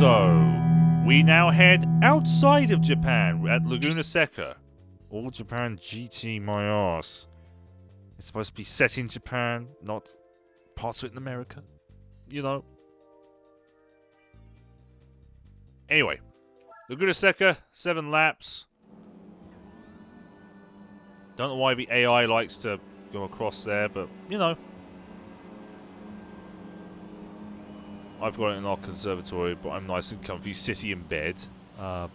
So, we now head outside of Japan at Laguna Seca. All Japan GT, my arse. It's supposed to be set in Japan, not parts of it in America. You know. Anyway, Laguna Seca, 7 laps. Don't know why the AI likes to go across there, but, you know. I've got it in our conservatory, but I'm nice and comfy sitting in bed.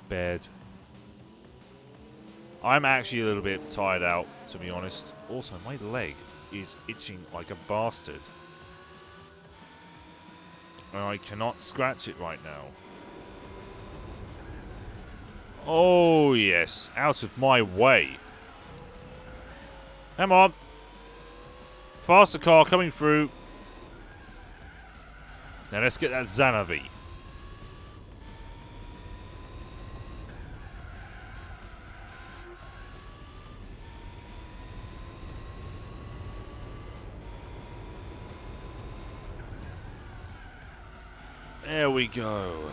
Bed. I'm actually a little bit tired out, to be honest. Also, my leg is itching like a bastard. And I cannot scratch it right now. Oh, yes. Out of my way. Come on. Faster car coming through. Now let's get that Xanavi. There we go.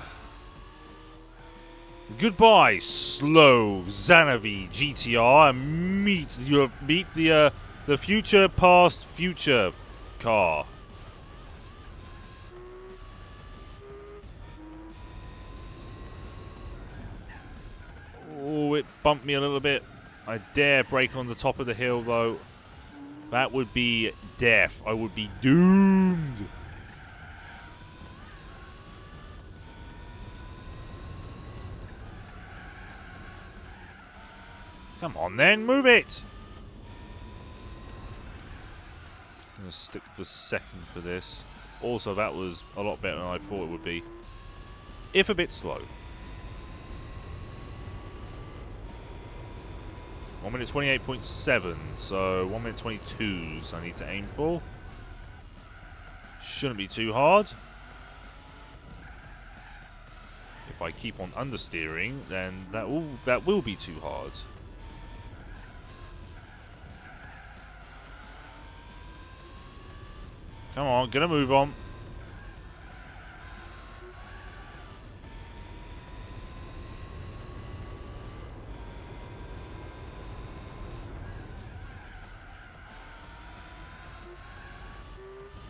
Goodbye, slow Xanavi GTR, and meet the future past future car. Oh, it bumped me a little bit. I dare brake on the top of the hill, though. That would be death. I would be doomed. Come on, then. Move it. I'm going to stick for second for this. Also, that was a lot better than I thought it would be. If a bit slow. 1 minute 28.7, so 1 minute 22s I need to aim for. Shouldn't be too hard. If I keep on understeering, then that will be too hard. Come on, get a move on.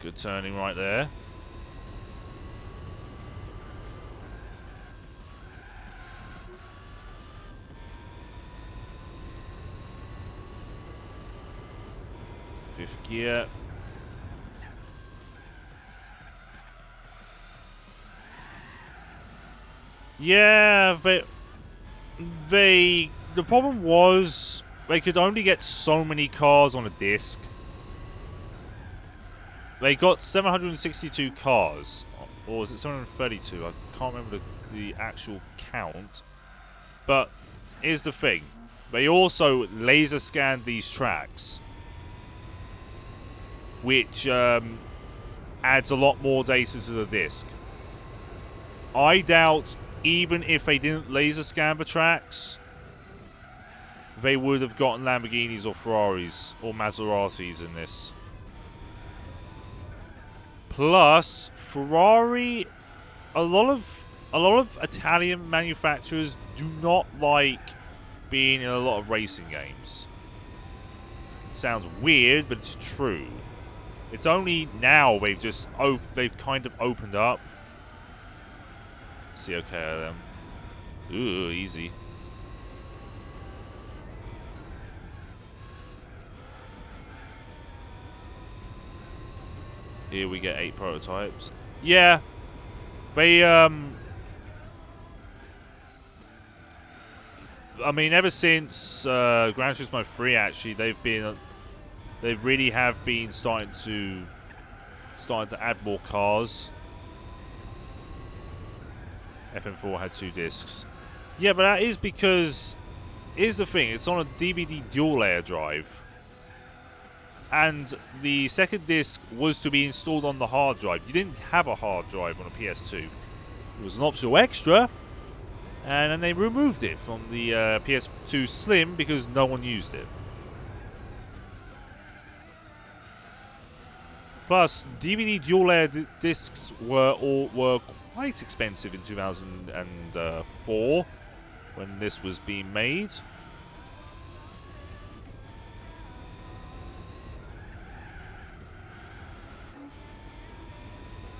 Good turning right there. Fifth gear. Yeah, the problem was they could only get so many cars on a disc. They got 762 cars, or was it 732? I can't remember the actual count. But here's the thing. They also laser scanned these tracks, which adds a lot more data to the disc. I doubt even if they didn't laser scan the tracks, they would have gotten Lamborghinis or Ferraris or Maseratis in this. Plus, Ferrari, a lot of Italian manufacturers do not like being in a lot of racing games. It sounds weird, but it's true. It's only now they've kind of opened up. See, okay, them. Ooh, easy. Here we get 8 prototypes. Yeah, they I mean, ever since Gran Turismo 3, actually, they really have been starting to add more cars. FM4 had 2 discs. Yeah, but that is because, here's the thing, it's on a DVD dual layer drive. And the second disc was to be installed on the hard drive. You didn't have a hard drive on a PS2. It was an optional extra. And then they removed it from the PS2 Slim because no one used it. Plus, DVD dual layer discs were quite expensive in 2004 when this was being made.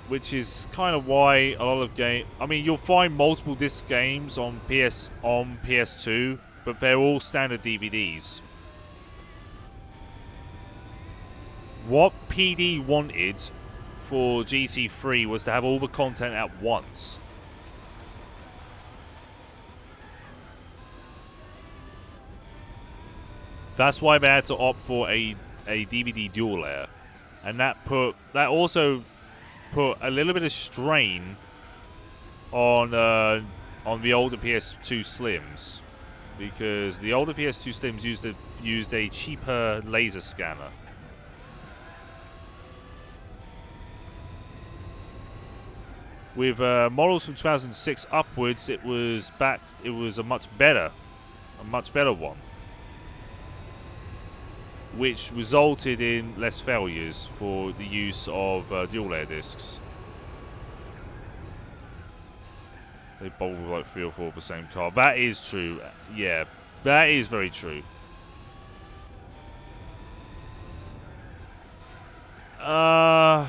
Which is kind of why a lot of I mean, you'll find multiple disc games on PS2, but they're all standard DVDs. What PD wanted for GT3 was to have all the content at once. That's why they had to opt for a DVD dual layer, and that also put a little bit of strain on the older PS2 Slims, because the older PS2 Slims used a cheaper laser scanner. With models from 2006 upwards, it was a much better one, which resulted in less failures for the use of dual layer discs. They bolt with like 3 or 4 of the same car. That is true. Yeah, that is very true. No,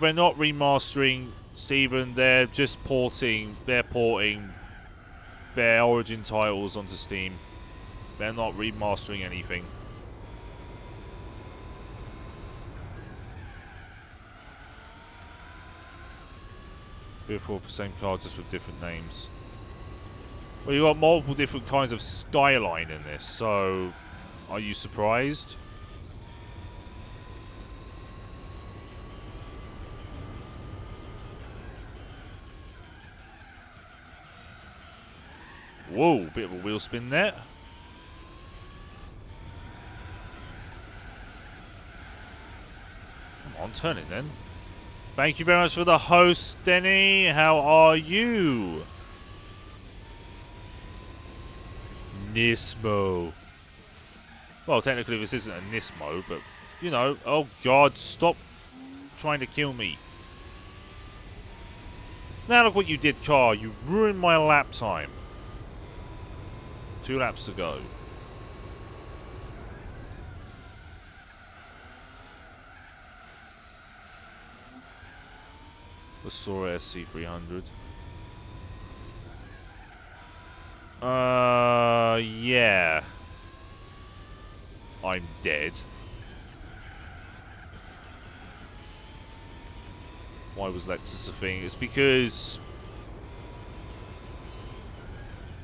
they're not remastering, Stephen. They're just porting. They're porting their Origin titles onto Steam. They're not remastering anything. 3 or 4 of the same car, just with different names. Well, you got multiple different kinds of Skyline in this, so are you surprised? Whoa, bit of a wheel spin there. Come on, turn it then. Thank you very much for the host, Denny. How are you? Nismo. Well, technically this isn't a Nismo, but, you know, oh god, stop trying to kill me. Now look what you did, car. You ruined my lap time. 2 laps to go. The Corsair SC300. Yeah. I'm dead. Why was Lexus a thing? It's because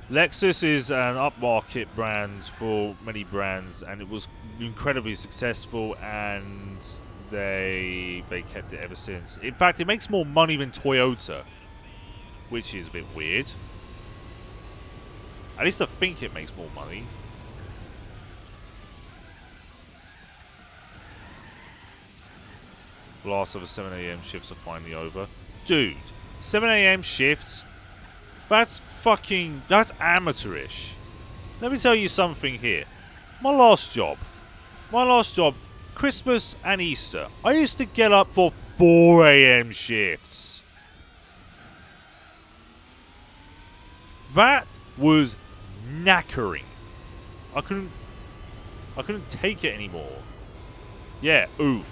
Lexus is an upmarket brand for many brands, and it was incredibly successful, and they kept it ever since. In fact, it makes more money than Toyota, which is a bit weird. At least I think it makes more money. Last of the 7 AM shifts are finally over. Dude, 7 AM shifts? That's amateurish. Let me tell you something here. My last job, Christmas and Easter, I used to get up for 4 AM shifts. That was knackering. I couldn't take it anymore. Yeah, oof.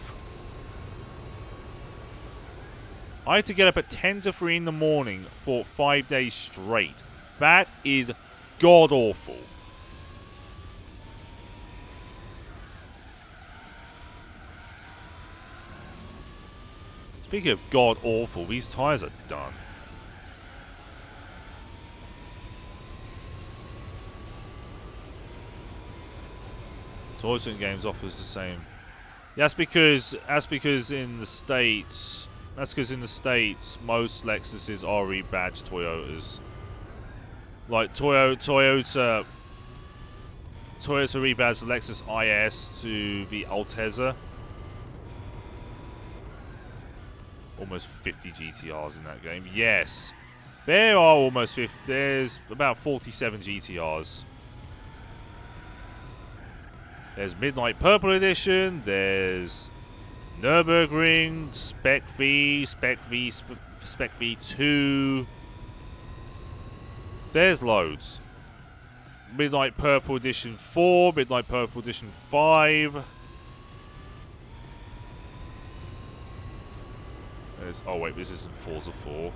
I had to get up at 10 to 3 in the morning for 5 days straight. That is god-awful. Speaking of god-awful, these tyres are done. Toyota Games offers the same. That's because in the States... That's because in the States, most Lexuses are rebadged Toyotas. Like Toyota rebadged the Lexus IS to the Altezza. Almost 50 GTRs in that game. Yes, there are almost 50. There's about 47 GTRs. There's Midnight Purple Edition. There's Nürburgring, Spec V Spec V2. There's loads. Midnight Purple Edition 4, Midnight Purple Edition 5. Oh wait, this isn't Forza 4.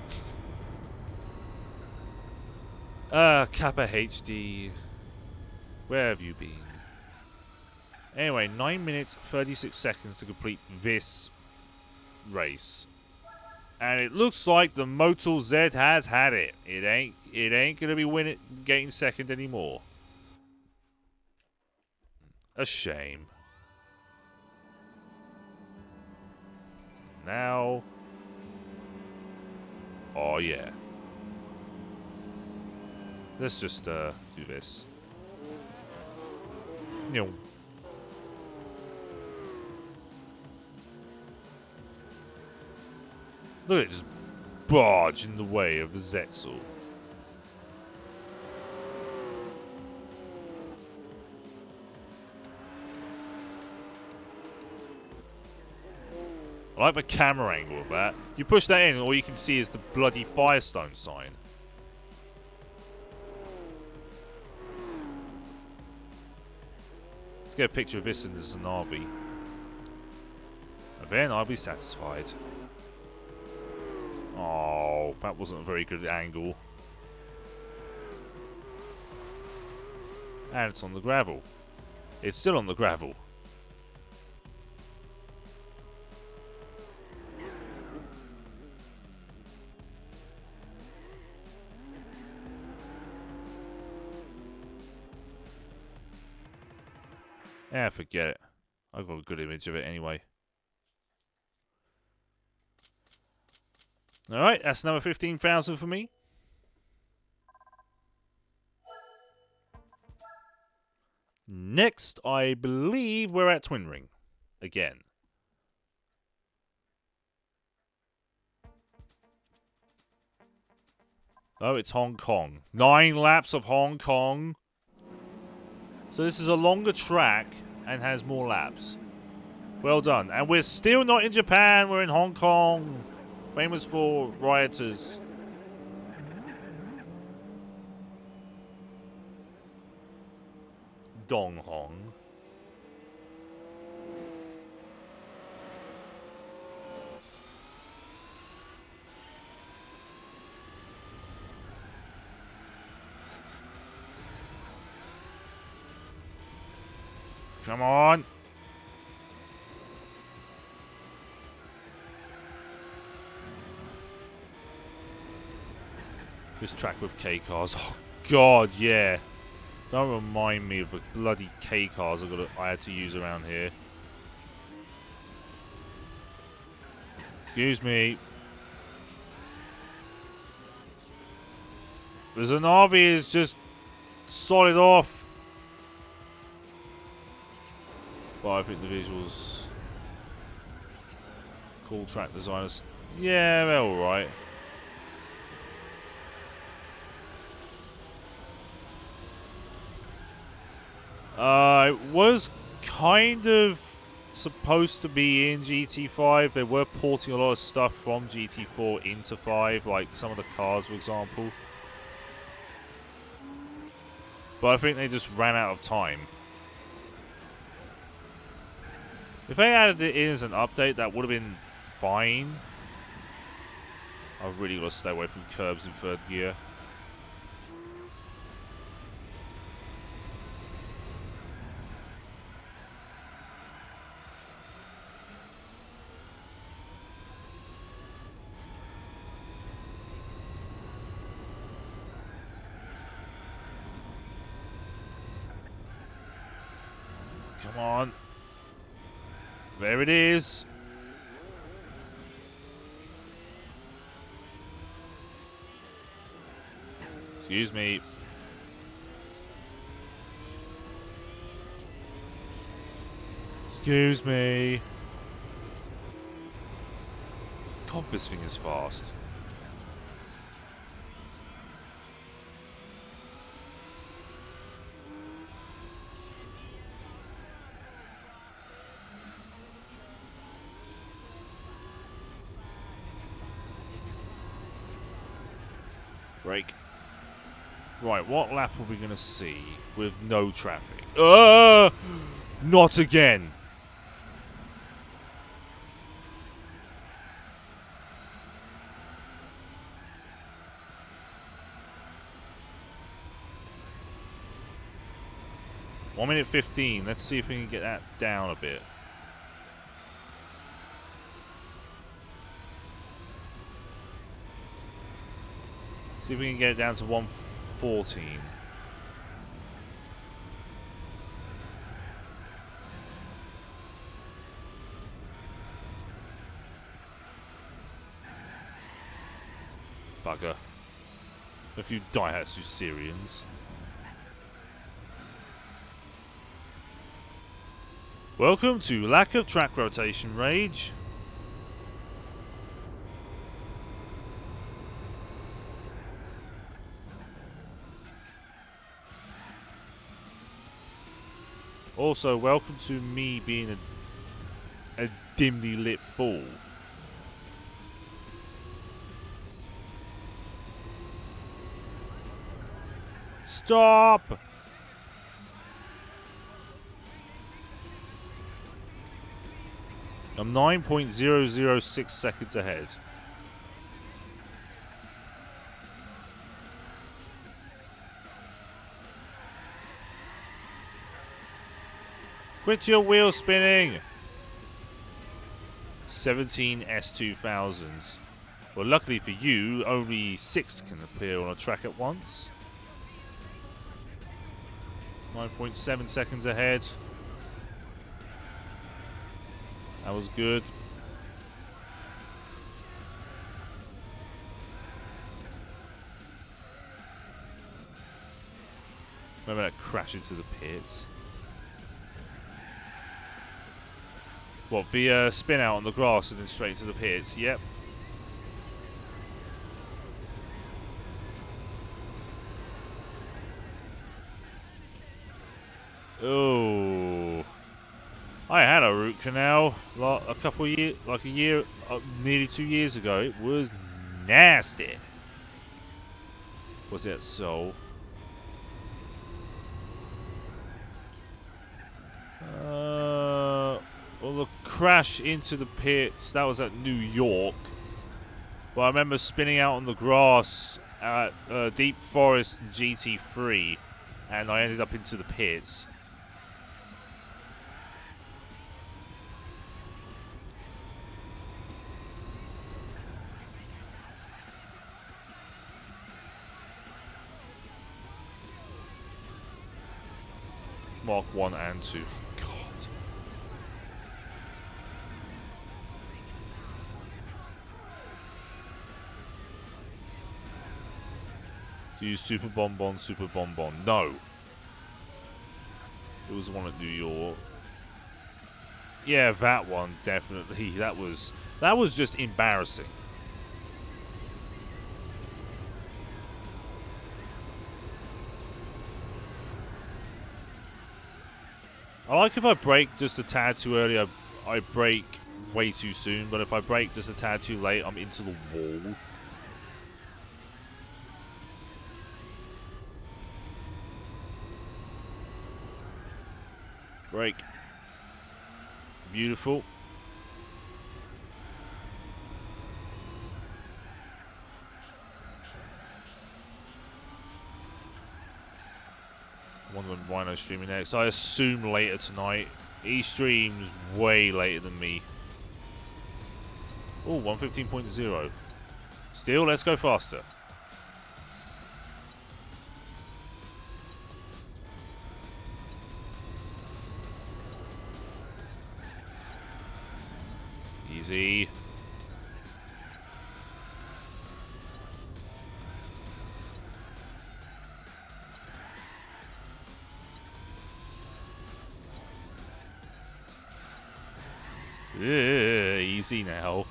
Kappa HD. Where have you been? Anyway, 9 minutes 36 seconds to complete this race. And it looks like the Motul Z has had it. It ain't gonna be getting second anymore. A shame. Now. Oh yeah. Let's just do this. You know. Look at it just barge in the way of the Zexel. I like the camera angle of that. You push that in and all you can see is the bloody Firestone sign. Let's get a picture of this in the Zanavi. And then I'll be satisfied. Oh, that wasn't a very good angle. And it's on the gravel. It's still on the gravel. Yeah, forget it. I've got a good image of it anyway. Alright, that's another 15,000 for me. Next, I believe we're at Twin Ring. Again. Oh, it's Hong Kong. 9 laps of Hong Kong. So this is a longer track and has more laps. Well done. And we're still not in Japan. We're in Hong Kong. Famous for rioters. Dong Hong. Come on. This track with K-cars. Oh, God, yeah. Don't remind me of the bloody K-cars I had to use around here. Excuse me. The Zanavi is just solid off. But I think the visuals... Cool track designers. Yeah, they're alright. It was kind of supposed to be in GT5. They were porting a lot of stuff from GT4 into 5, like some of the cars, for example. But I think they just ran out of time. If they added it in as an update, that would have been fine. I've really got to stay away from curbs in 3rd gear. Come on. There it is. Excuse me. Excuse me. God, this thing is fast. Break. Right, what lap are we going to see with no traffic? Not again. One minute 15. Let's see if we can get that down a bit. See if we can get it down to 114. Bugger. A few Daihatsu Syrians. Welcome to lack of track rotation rage. Also, welcome to me being a dimly lit fool. Stop! I'm 9.006 seconds ahead. Quit your wheel spinning! 17 S2000s. Well, luckily for you, only 6 can appear on a track at once. 9.7 seconds ahead. That was good. Remember that crash into the pits? What, the spin out on the grass and then straight into the pits? Yep. Oh, I had a root canal a couple of years, like a year, nearly 2 years ago. It was nasty. Was that so? Well, the crash into the pits, that was at New York. But I remember spinning out on the grass at Deep Forest GT3, and I ended up into the pits. Mark 1 and 2. God. Do you Super Bonbon, Super Bonbon? No. It was the one at New York. Yeah, that one, definitely. That was just embarrassing. I like if I brake just a tad too early, I brake way too soon, but if I brake just a tad too late, I'm into the wall. Brake. Beautiful. I wonder when Rhino's streaming next. I assume later tonight. He streams way later than me. Oh, 115.0. Still, let's go faster. Easy. Easy now.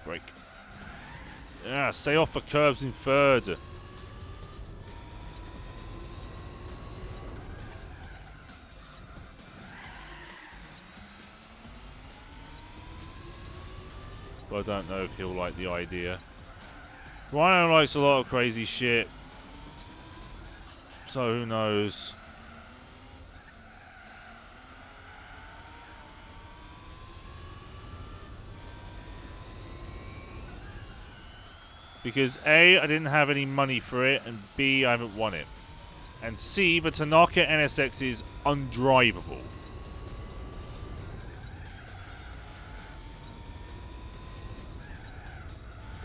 Break. Yeah, stay off the curbs in third. But I don't know if he'll like the idea. Rhino likes a lot of crazy shit. So who knows? Because A, I didn't have any money for it, and B, I haven't won it. And C, the Tanaka NSX is undrivable.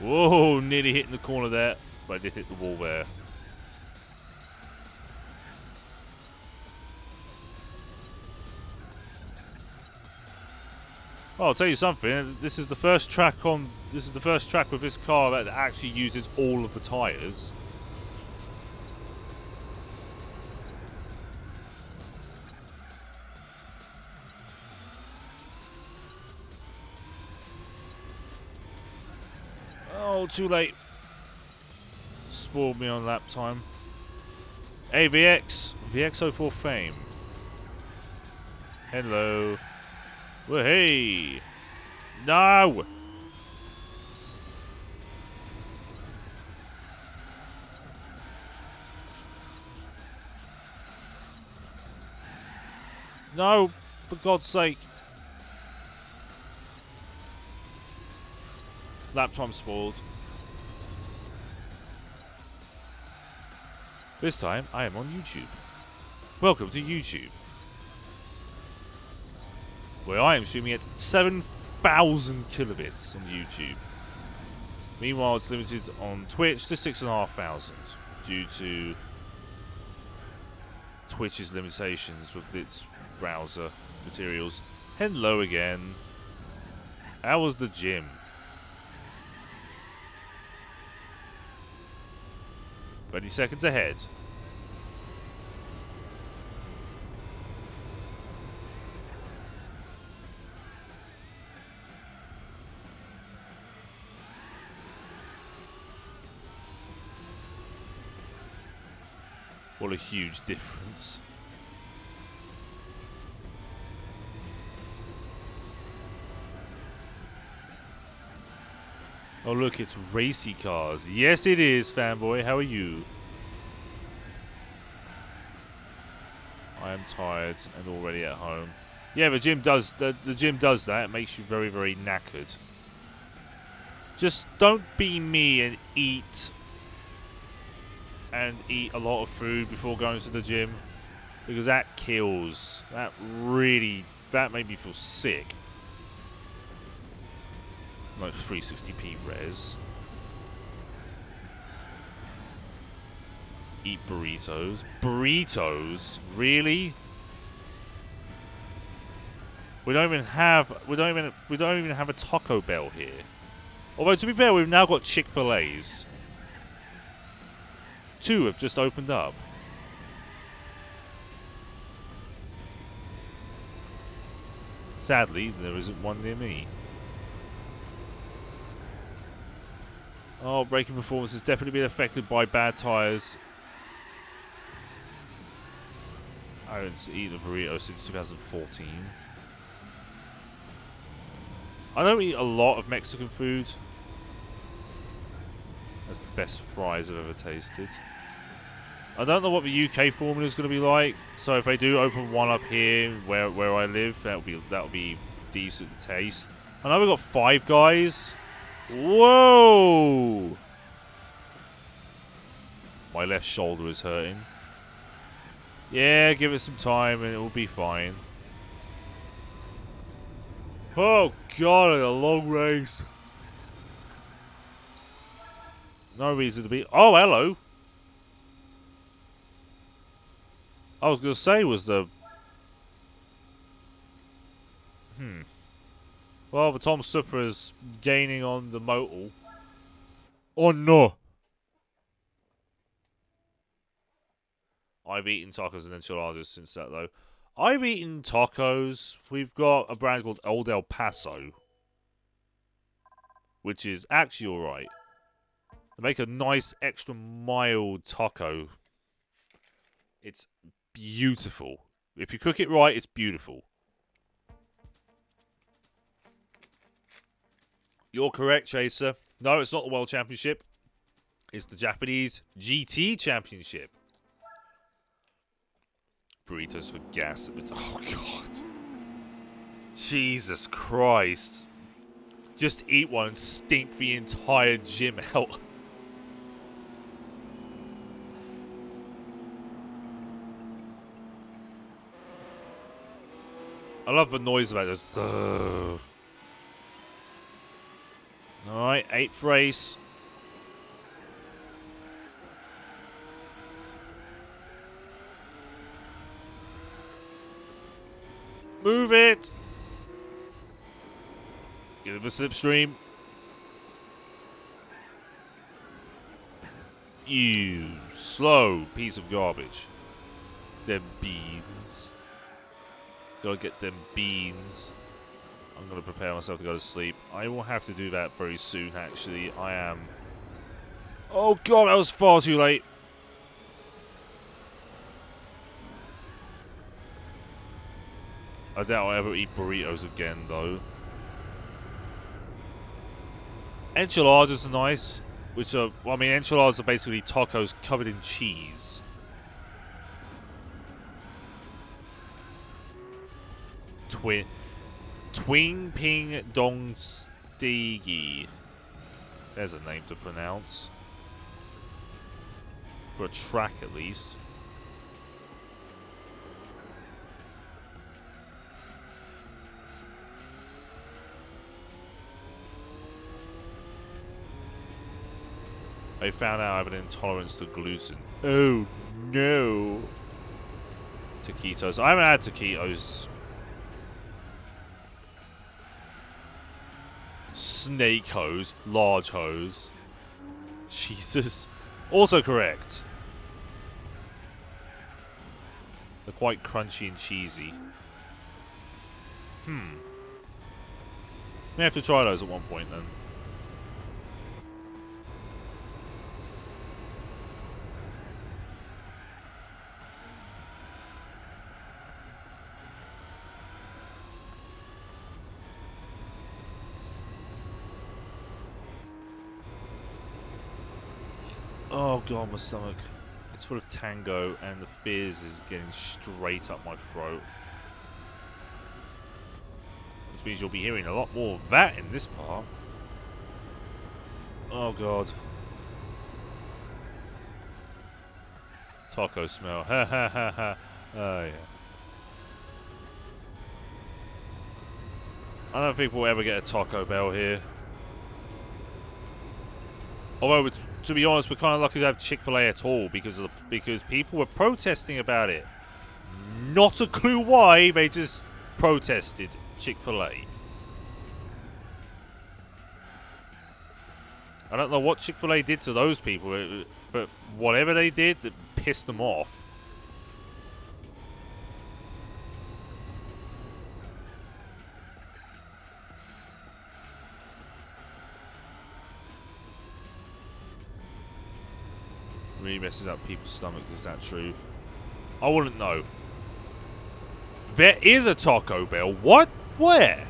Whoa, nearly hitting the corner there, but I did hit the wall there. Oh, I'll tell you something. This is the first track with this car that actually uses all of the tires. Oh, too late. Spoiled me on lap time. AVX, VX04 fame. Hello. Well, hey. No. No, for God's sake. Lap time spoiled. This time, I am on YouTube. Welcome to YouTube, where I am streaming at 7,000 kilobits on YouTube. Meanwhile, it's limited on Twitch to 6,500 due to Twitch's limitations with its browser materials. Hello again. How was the gym? "20 seconds ahead." What a huge difference. Oh look, it's racy cars. Yes it is, fanboy. How are you? I am tired and already at home. Yeah, the gym does the gym does that. It makes you very, very knackered. Just don't be me and eat a lot of food before going to the gym, because that kills. That made me feel sick. Like 360p res. Eat burritos. Burritos? Really? We don't even have a Taco Bell here. Although to be fair, we've now got Chick-fil-A's. 2 have just opened up. Sadly, there isn't one near me. Oh, braking performance has definitely been affected by bad tyres. I haven't eaten a burrito since 2014. I don't eat a lot of Mexican food. That's the best fries I've ever tasted. I don't know what the UK formula is going to be like, so if they do open one up here where I live, that'll be decent to taste. I know we've got Five Guys. Whoa! My left shoulder is hurting. Yeah, give it some time and it will be fine. Oh god, a long race. No reason to be... Oh, hello! I was going to say, was the... Well, the Tom Supra is gaining on the Motul. Oh no! I've eaten tacos and enchiladas since that, though. I've eaten tacos. We've got a brand called Old El Paso, which is actually alright. They make a nice, extra mild taco. It's beautiful. If you cook it right, it's beautiful. You're correct, Chaser. No, it's not the World Championship. It's the Japanese GT Championship. Burritos for gas. Oh, God. Jesus Christ. Just eat one and stink the entire gym out. I love the noise of it. Just, alright, 8th race. Move it! Give him a slipstream. You slow piece of garbage. Them beans. Gotta get them beans. I'm gonna prepare myself to go to sleep. I will have to do that very soon, actually. I am... Oh God, that was far too late. I doubt I'll ever eat burritos again, though. Enchiladas are nice, which are... Well, I mean, enchiladas are basically tacos covered in cheese. Twing Ping Dong Stegi. There's a name to pronounce. For a track, at least. I found out I have an intolerance to gluten. Oh, no. Taquitos. I haven't had taquitos. Snake hose. Large hose. Jesus. Also correct. They're quite crunchy and cheesy. May have to try those at one point then. Oh God, my stomach. It's full of tango and the fizz is getting straight up my throat. Which means you'll be hearing a lot more of that in this part. Oh God. Taco smell. Ha ha ha ha. Oh yeah. I don't think we'll ever get a Taco Bell here. Although, to be honest, we're kind of lucky to have Chick-fil-A at all because people were protesting about it. Not a clue why, they just protested Chick-fil-A. I don't know what Chick-fil-A did to those people, but whatever they did, that pissed them off. Really messes up people's stomach. Is that true? I wouldn't know. There is a Taco Bell. What? Where?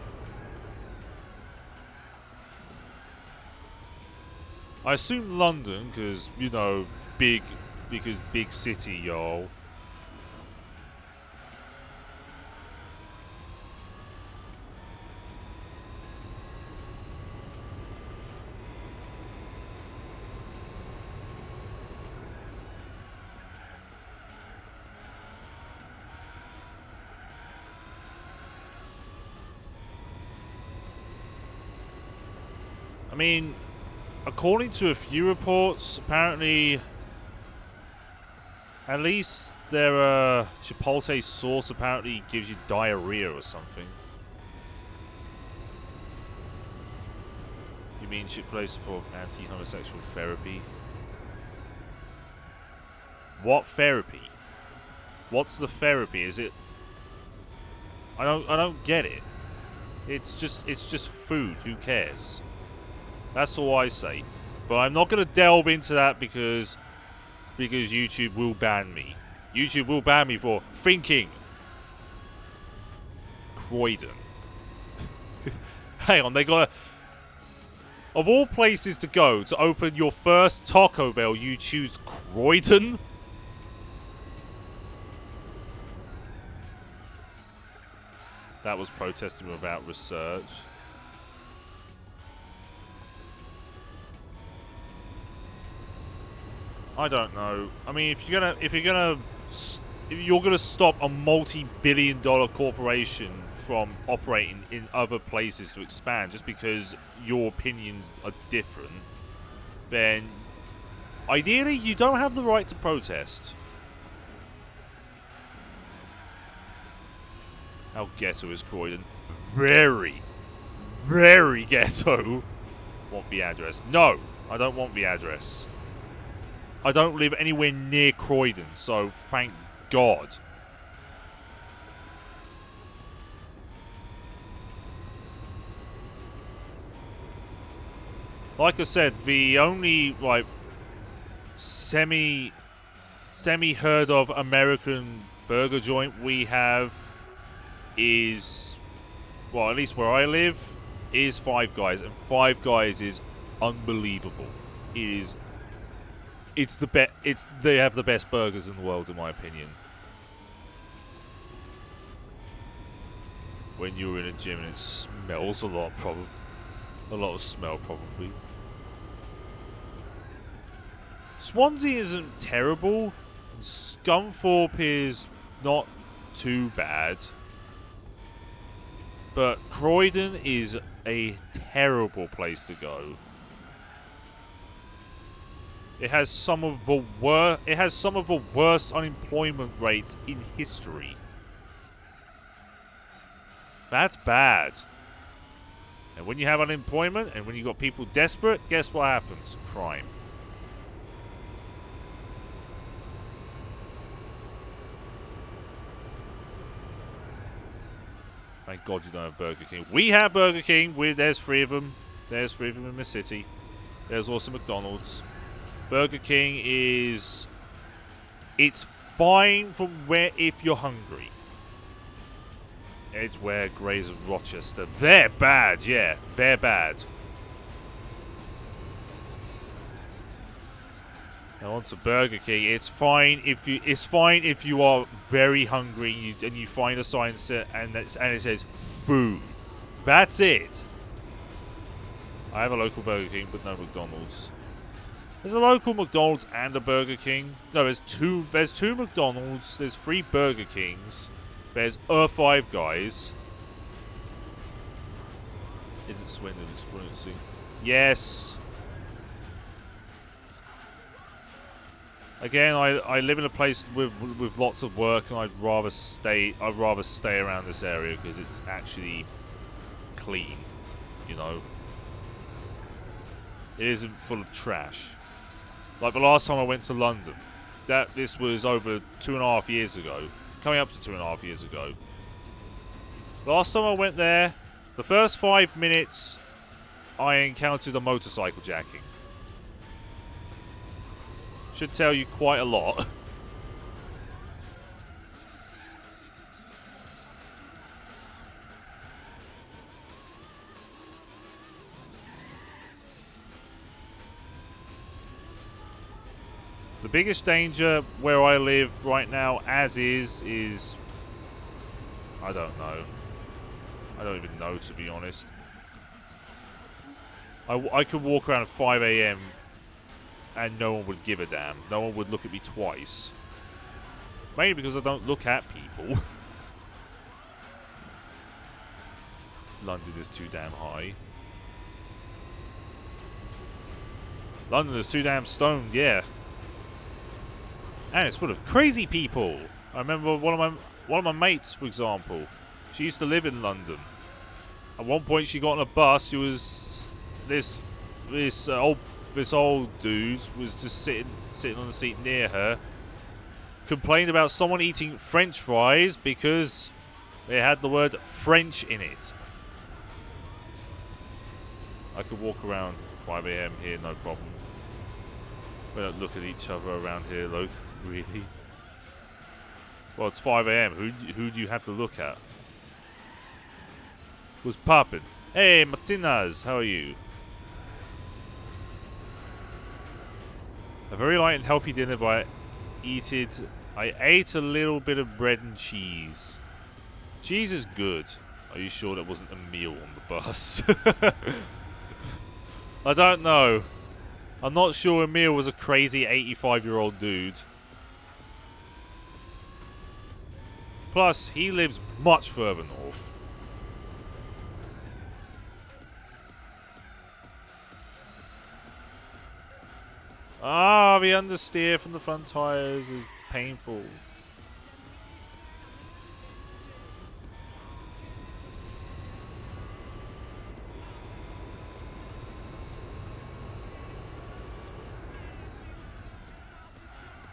I assume London, because, you know, big city, y'all. I mean, according to a few reports, apparently, at least their Chipotle sauce apparently gives you diarrhea or something. You mean Chick-fil-A support anti-homosexual therapy? What therapy? What's the therapy? Is it? I don't get it. It's just food. Who cares? That's all I say. But I'm not going to delve into that because YouTube will ban me. YouTube will ban me for thinking Croydon. Hang on, they got a... Of all places to go to open your first Taco Bell, you choose Croydon? That was protesting without research. I don't know. I mean, if you're gonna stop a multi-billion-dollar corporation from operating in other places to expand just because your opinions are different, then ideally you don't have the right to protest. How ghetto is Croydon? Very, very ghetto. Want the address? No, I don't want the address. I don't live anywhere near Croydon, so thank God. Like I said, the only like semi heard of American burger joint we have is, well, at least where I live, is Five Guys, and Five Guys is unbelievable. They have the best burgers in the world, in my opinion. When you're in a gym and it smells a lot, a lot of smell, probably. Swansea isn't terrible. Scunthorpe is not too bad. But Croydon is a terrible place to go. It has some of the worst unemployment rates in history. That's bad. And when you have unemployment and when you got people desperate, guess what happens? Crime. Thank God you don't have Burger King. We have Burger King. There's 3 of them. There's 3 of them in the city. There's also McDonald's. Burger King is... It's fine from where if you're hungry. Edgware, Grays of Rochester. They're bad, yeah. They're bad. Now on to Burger King. It's fine if you are very hungry and you find a sign and it says food. That's it. I have a local Burger King, but no McDonald's. There's a local McDonald's and a Burger King. No, there's two McDonald's. There's 3 Burger Kings. There's Five Guys. Is it Swindon experiencing? Yes. Again, I live in a place with lots of work, and I'd rather stay around this area because it's actually clean, you know. It isn't full of trash. Like the last time I went to London, this was over 2.5 years ago, coming up to 2.5 years ago. Last time I went there, the first 5 minutes, I encountered a motorcycle jacking. Should tell you quite a lot. The biggest danger where I live right now, as is I don't know. I don't even know, to be honest. I could walk around at 5 AM and no one would give a damn. No one would look at me twice. Mainly because I don't look at people. London is too damn high. London is too damn stoned, yeah. And it's full of crazy people. I remember one of my mates, for example. She used to live in London. At one point, she got on a bus. She was this old dude was just sitting on the seat near her. Complained about someone eating French fries because they had the word French in it. I could walk around 5 AM here, no problem. We don't look at each other around here, Luke. Really? Well, it's 5 AM. Who do you have to look at? Who's poppin'? Hey, Martinez, how are you? A very light and healthy dinner, but I ate a little bit of bread and cheese. Cheese is good. Are you sure that wasn't a meal on the bus? I don't know. I'm not sure Emil was a crazy 85-year-old dude. Plus, he lives much further north. Ah, the understeer from the front tires is painful.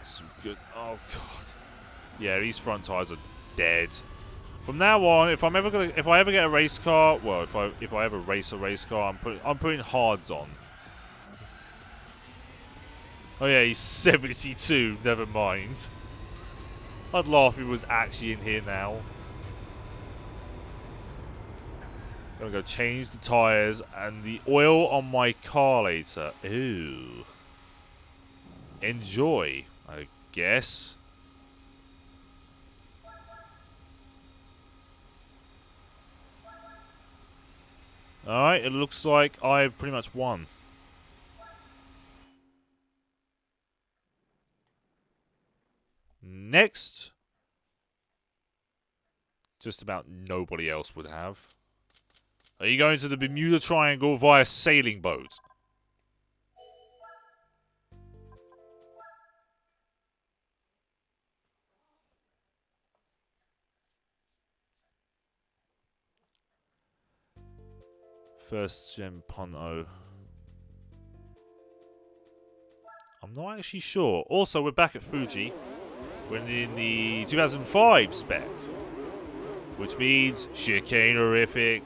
Some good. Oh god. Yeah, these front tires are dead. From now on, if I ever get a race car, well, if I ever race a race car, I'm putting hards on. Oh yeah, he's 72. Never mind. I'd laugh if he was actually in here now. Gonna go change the tires and the oil on my car later. Ooh. Enjoy, I guess. Alright, it looks like I've pretty much won. Next. Just about nobody else would have. Are you going to the Bermuda Triangle via sailing boat? First gen Punto. I'm not actually sure. Also, we're back at Fuji. We're in the 2005 spec. Which means chicanerific.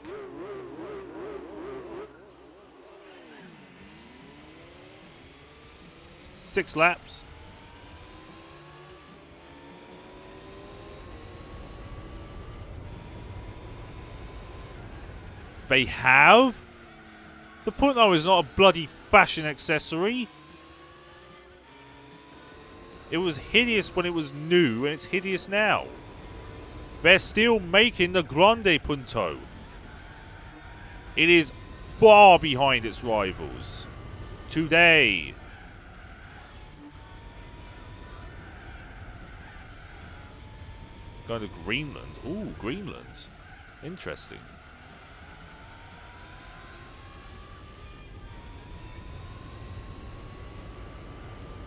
Six laps. They have? The Punto is not a bloody fashion accessory. It was hideous when it was new, and it's hideous now. They're still making the Grande Punto. It is far behind its rivals. Today. Going to Greenland. Ooh, Greenland. Interesting.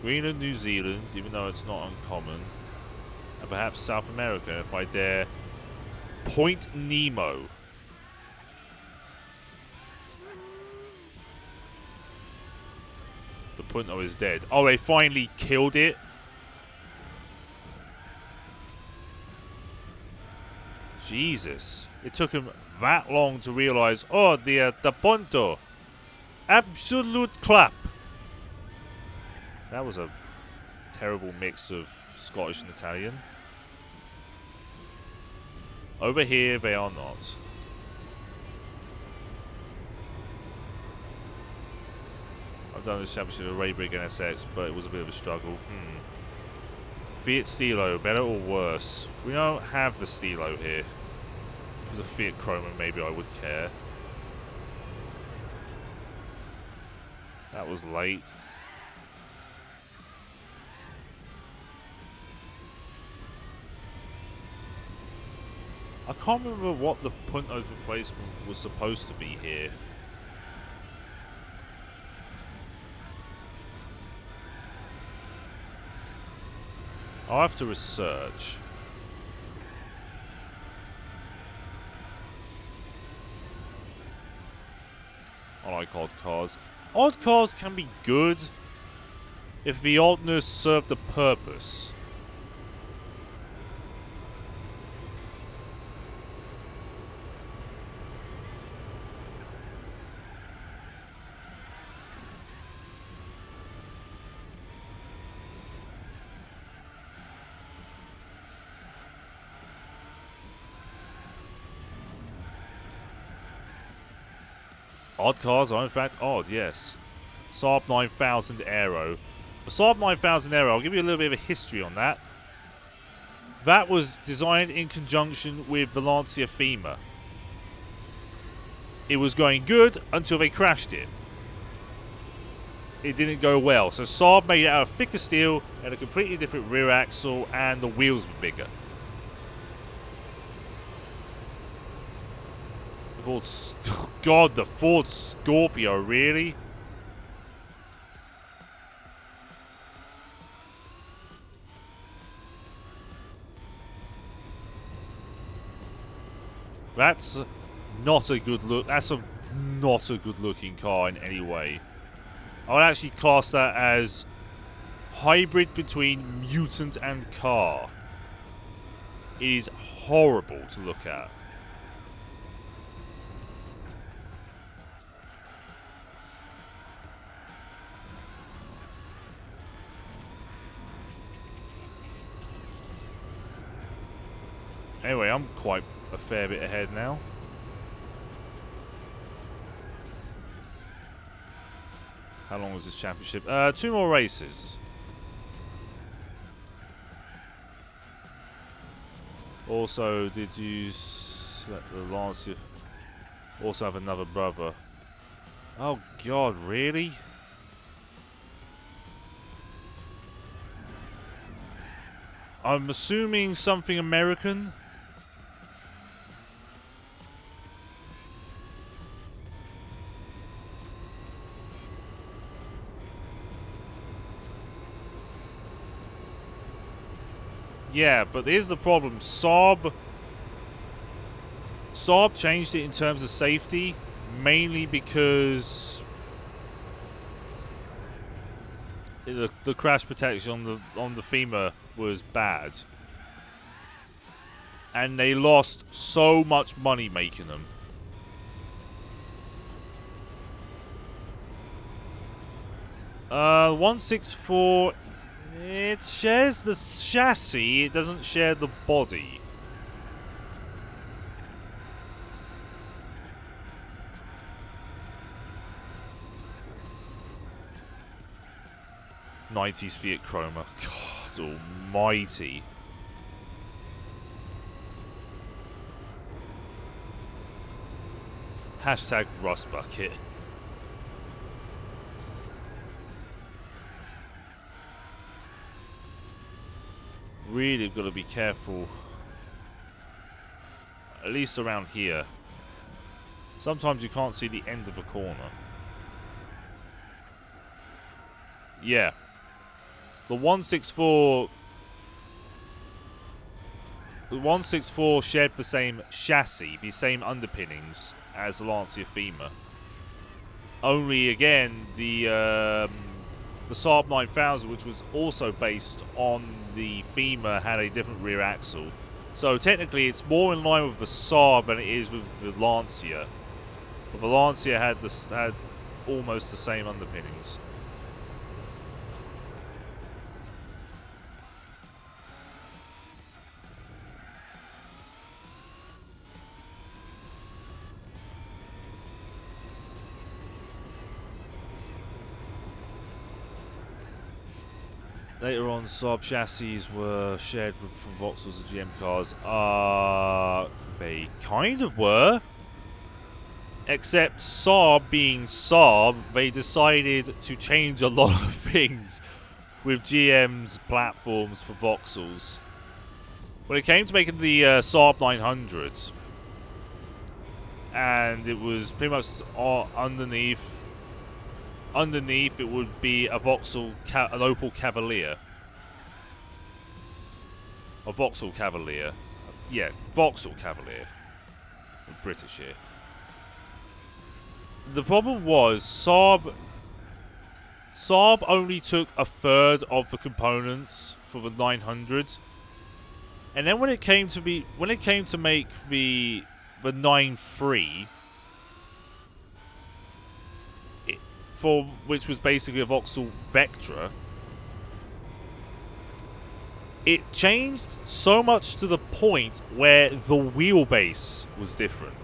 Greenland, New Zealand, even though it's not uncommon. And perhaps South America, if I dare. Point Nemo. The Punto is dead. Oh, they finally killed it? Jesus. It took him that long to realize, oh, the Punto. Absolute clap. That was a terrible mix of Scottish and Italian. Over here, they are not. I've done this championship of Raybrig NSX, but it was a bit of a struggle. Fiat Stilo, better or worse? We don't have the Stilo here. If it was a Fiat Chroma, maybe I would care. That was late. I can't remember what the Punto's replacement was supposed to be here. I'll have to research. I like odd cars. Odd cars can be good if the oddness served the purpose. Odd cars are in fact odd, yes. Saab 9000 Aero. The Saab 9000 Aero, I'll give you a little bit of a history on that. That was designed in conjunction with the Lancia Fima. It was going good until they crashed it. It didn't go well. So Saab made it out of thicker steel, had a completely different rear axle, and the wheels were bigger. God, the Ford Scorpio, really? That's not a good look. That's not a good looking car in any way. I would actually class that as hybrid between mutant and car. It is horrible to look at. Anyway, I'm quite a fair bit ahead now. How long was this championship? 2 more races. Also, did you let the Lancia also have another brother? Oh God, really? I'm assuming something American. Yeah, but here's the problem. Saab changed it in terms of safety, mainly because the crash protection on the Fima was bad, and they lost so much money making them. Uh, 164. It shares the chassis, it doesn't share the body. '90s Fiat Chroma. God almighty. Hashtag Rust Bucket. Really got to be careful, at least around here. Sometimes you can't see the end of a corner. Yeah, the 164 shared the same chassis, the same underpinnings as the Lancia Fima. Only again the Saab 9000, which was also based on the Fima, had a different rear axle. So technically it's more in line with the Saab than it is with the Lancia. But the Lancia had almost the same underpinnings. Later on, Saab chassis were shared from Vauxhalls and GM cars. They kind of were. Except Saab being Saab, they decided to change a lot of things with GM's platforms for Vauxhalls. When it came to making the Saab 900s, and it was pretty much underneath it would be a Vauxhall, an Opel Cavalier. A Vauxhall Cavalier. Yeah, Vauxhall Cavalier. I'm British here. The problem was Saab only took a third of the components for the 900, and then when it came to make the 9.3, which was basically a Vauxhall Vectra, it changed so much to the point where the wheelbase was different.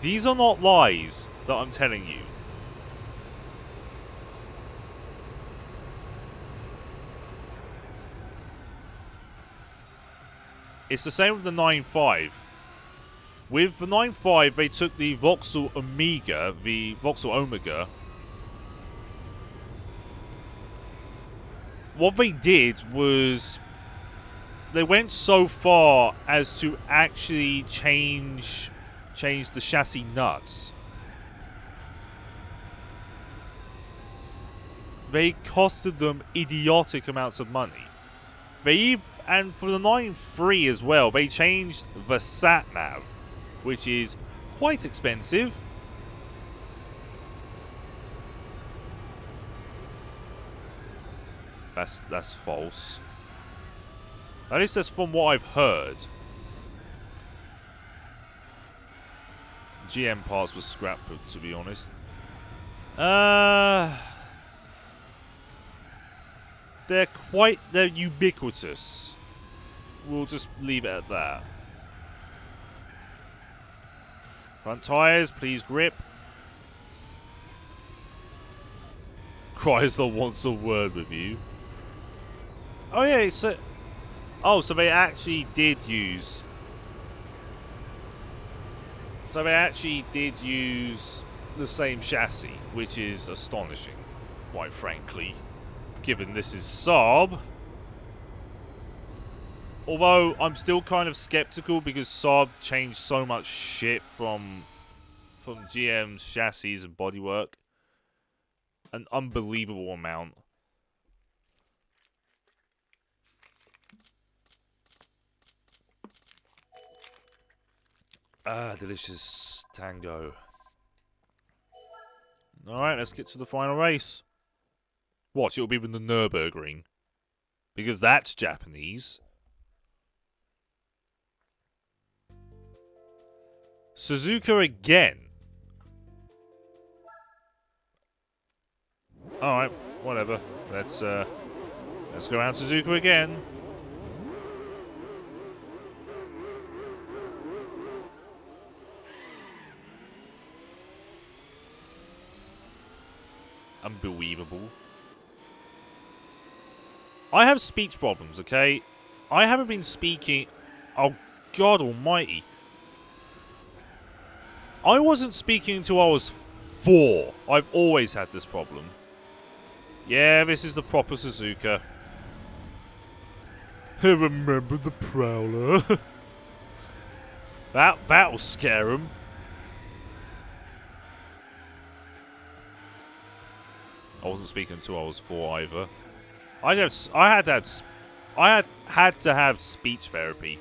These are not lies. that I'm telling you. It's the same with the 9.5. With the 9.5, they took the Vauxhall Omega, What they did was they went so far as to actually change the chassis nuts. They costed them idiotic amounts of money. And for the 9.3 as well, they changed the sat-nav, which is quite expensive. That's false. At least that's from what I've heard. GM parts were scrapped, to be honest. They're ubiquitous. We'll just leave it at that. Front tires, please grip. Chrysler wants a word with you. Oh yeah, so they actually did use. So they actually did use the same chassis, which is astonishing, quite frankly, given this is Saab. Although I'm still kind of skeptical because Saab changed so much shit from GM's chassis and bodywork. An unbelievable amount. Ah, delicious tango. Alright, let's get to the final race. Watch, it'll be with the Nürburgring. Because that's Japanese. Suzuka again. Alright, whatever. Let's go around Suzuka again. Unbelievable. I have speech problems, okay? I haven't been speaking... Oh, God almighty. I wasn't speaking until I was 4. I've always had this problem. Yeah, this is the proper Suzuka. Remember the Prowler? That'll scare him. I wasn't speaking until I was 4 either. I had to have speech therapy.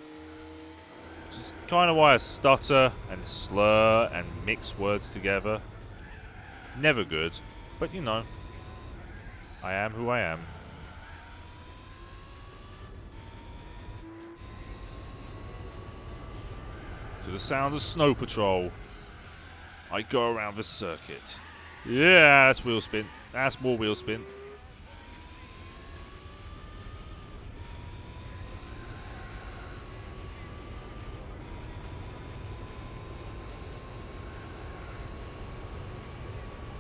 Which is kind of why I stutter and slur and mix words together. Never good, but you know, I am who I am. To the sound of Snow Patrol, I go around the circuit. Yeah, that's wheel spin. That's more wheel spin.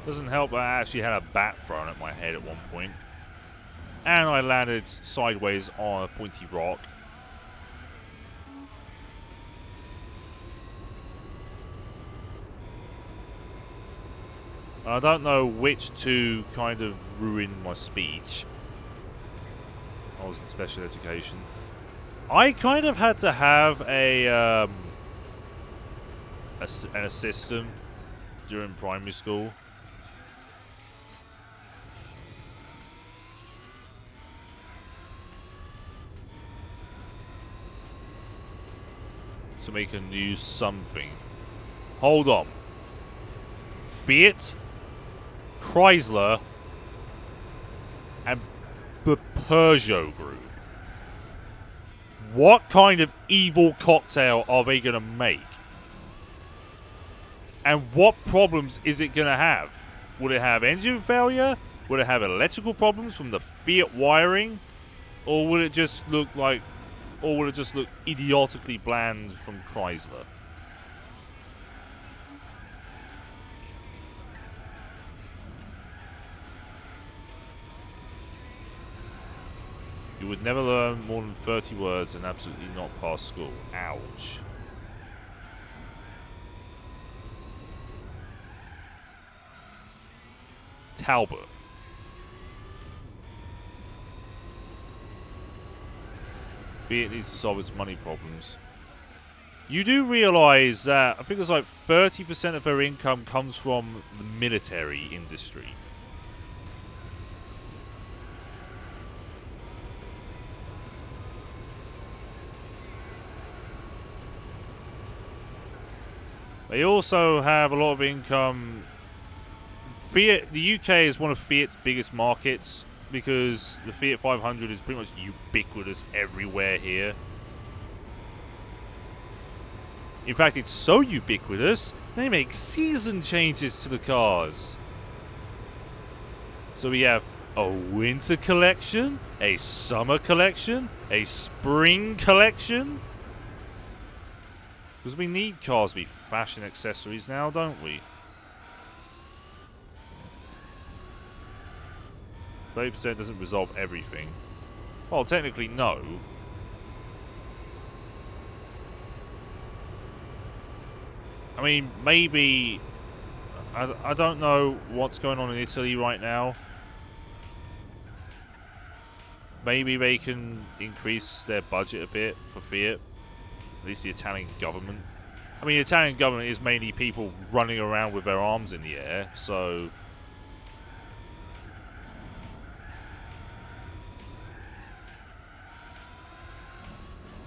Doesn't help that I actually had a bat thrown at my head at one point. And I landed sideways on a pointy rock. I don't know which two kind of ruined my speech. I was in special education. I kind of had to have an assistant during primary school. So we can use something. Hold on. Fiat, Chrysler, and the Peugeot group. What kind of evil cocktail are they going to make? And what problems is it going to have? Would it have engine failure? Would it have electrical problems from the Fiat wiring? Or would it just look like... Or would it just look idiotically bland from Chrysler? You would never learn more than 30 words and absolutely not pass school. Ouch. Talbot. Fiat needs to solve its money problems. You do realise that I think it's like 30% of their income comes from the military industry. They also have a lot of income. Fiat, the UK is one of Fiat's biggest markets because the Fiat 500 is pretty much ubiquitous everywhere here. In fact, it's so ubiquitous, they make season changes to the cars. So we have a winter collection, a summer collection, a spring collection. Because we need cars to be fashion accessories now, don't we? 30% doesn't resolve everything. Well, technically, no. I mean, maybe... I don't know what's going on in Italy right now. Maybe they can increase their budget a bit for Fiat. At least the Italian government. I mean, the Italian government is mainly people running around with their arms in the air, so...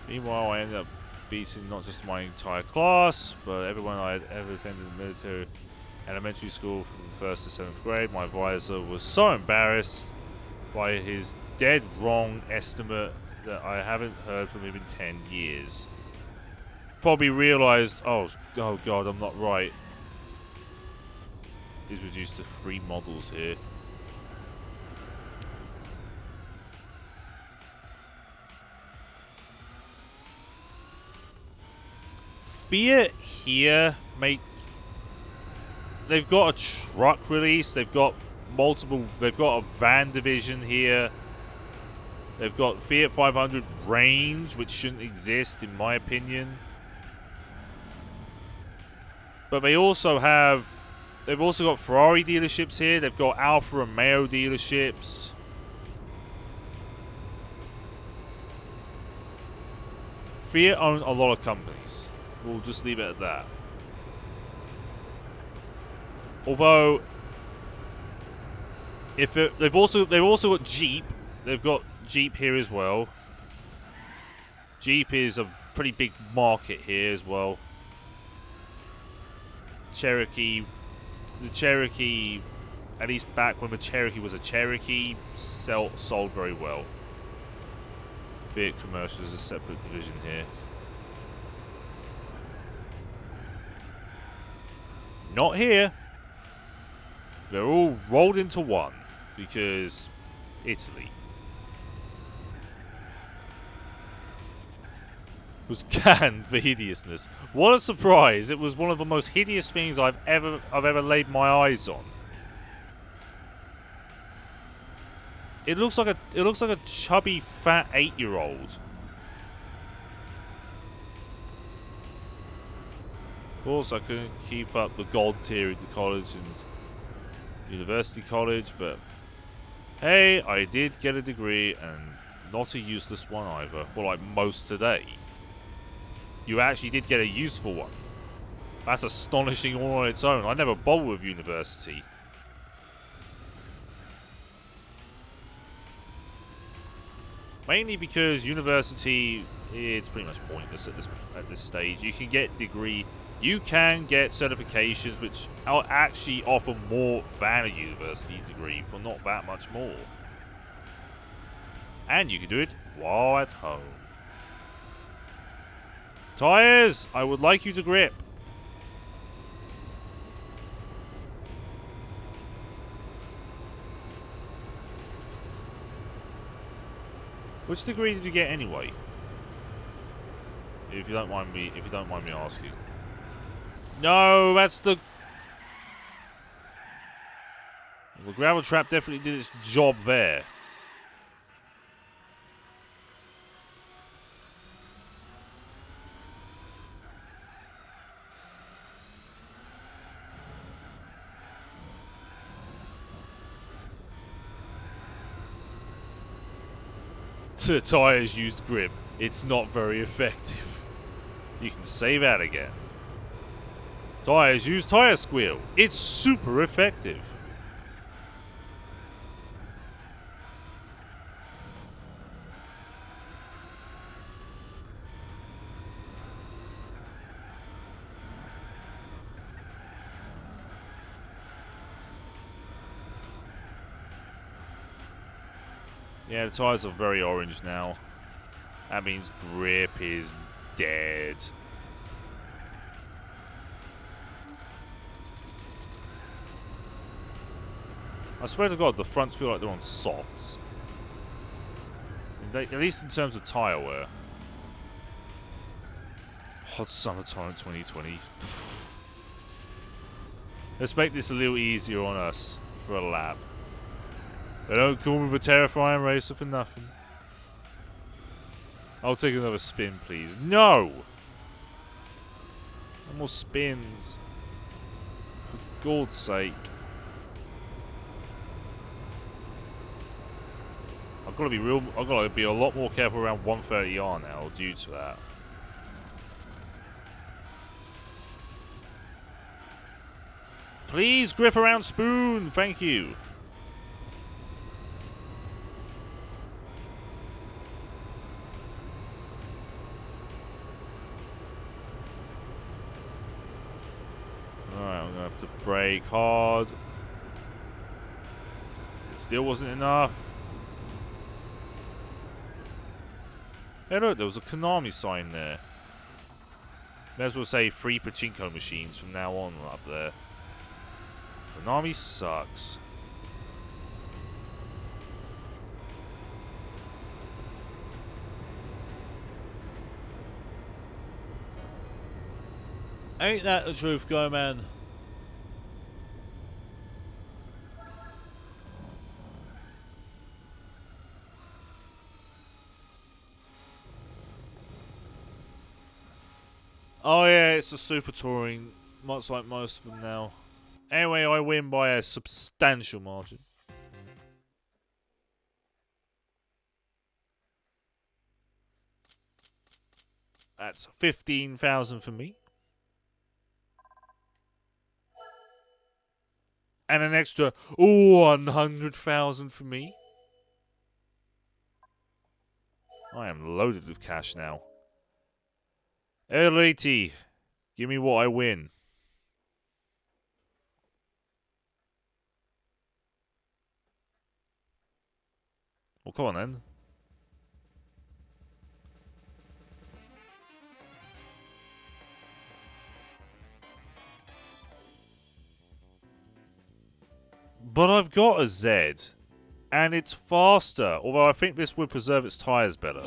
Meanwhile, I ended up beating not just my entire class, but everyone I had ever attended the military elementary school from 1st to 7th grade. My advisor was so embarrassed by his dead wrong estimate that I haven't heard from him in 10 years. Probably realized, oh god, I'm not right. He's reduced to 3 models here. Fiat here they've got a truck release, they've got a van division here. They've got Fiat 500 range, which shouldn't exist in my opinion. But they've also got Ferrari dealerships here, they've got Alfa Romeo dealerships. Fiat own a lot of companies. We'll just leave it at that. Although, they've also got Jeep. They've got Jeep here as well. Jeep is a pretty big market here as well. The Cherokee, at least back when the Cherokee was a Cherokee, sold very well. Fiat Commercial is a separate division here. Not here. They're all rolled into one because Italy was canned for hideousness. What a surprise! It was one of the most hideous things I've ever laid my eyes on. It looks like a chubby, fat 8-year-old. Of course, I couldn't keep up the gold tier at the college and university college, but hey, I did get a degree, and not a useless one either. Well, like most today. You actually did get a useful one. That's astonishing all on its own. I never bothered with university. Mainly because university, it's pretty much pointless at this stage. You can get degree, you can get certifications which actually offer more than a university degree for not that much more. And you can do it while at home. Tyres, I would like you to grip. Which degree did you get anyway? If you don't mind me asking. No, that's the gravel trap definitely did its job there. The tyres used grip. It's not very effective. You can say that again. Tyres use tyre squeal. It's super effective. Yeah, the tyres are very orange now. That means grip is dead. I swear to God, the fronts feel like they're on softs. At least in terms of tyre wear. Hot summertime 2020. Let's make this a little easier on us for a lap. They don't call me the terrifying racer for nothing. I'll take another spin, please. No! No more spins. For God's sake. I've got to be a lot more careful around 130R now due to that. Please grip around spoon, thank you. Alright, I'm gonna have to brake hard. It still wasn't enough. Hey look, there was a Konami sign there. May as well say 3 pachinko machines from now on up there. Konami sucks. Ain't that the truth, go man? Oh yeah, it's a super touring, much like most of them now. Anyway, I win by a substantial margin. That's 15,000 for me. And an extra 100,000 for me. I am loaded with cash now. L80, give me what I win. Well, come on then. But I've got a Z, and it's faster, although I think this would preserve its tyres better.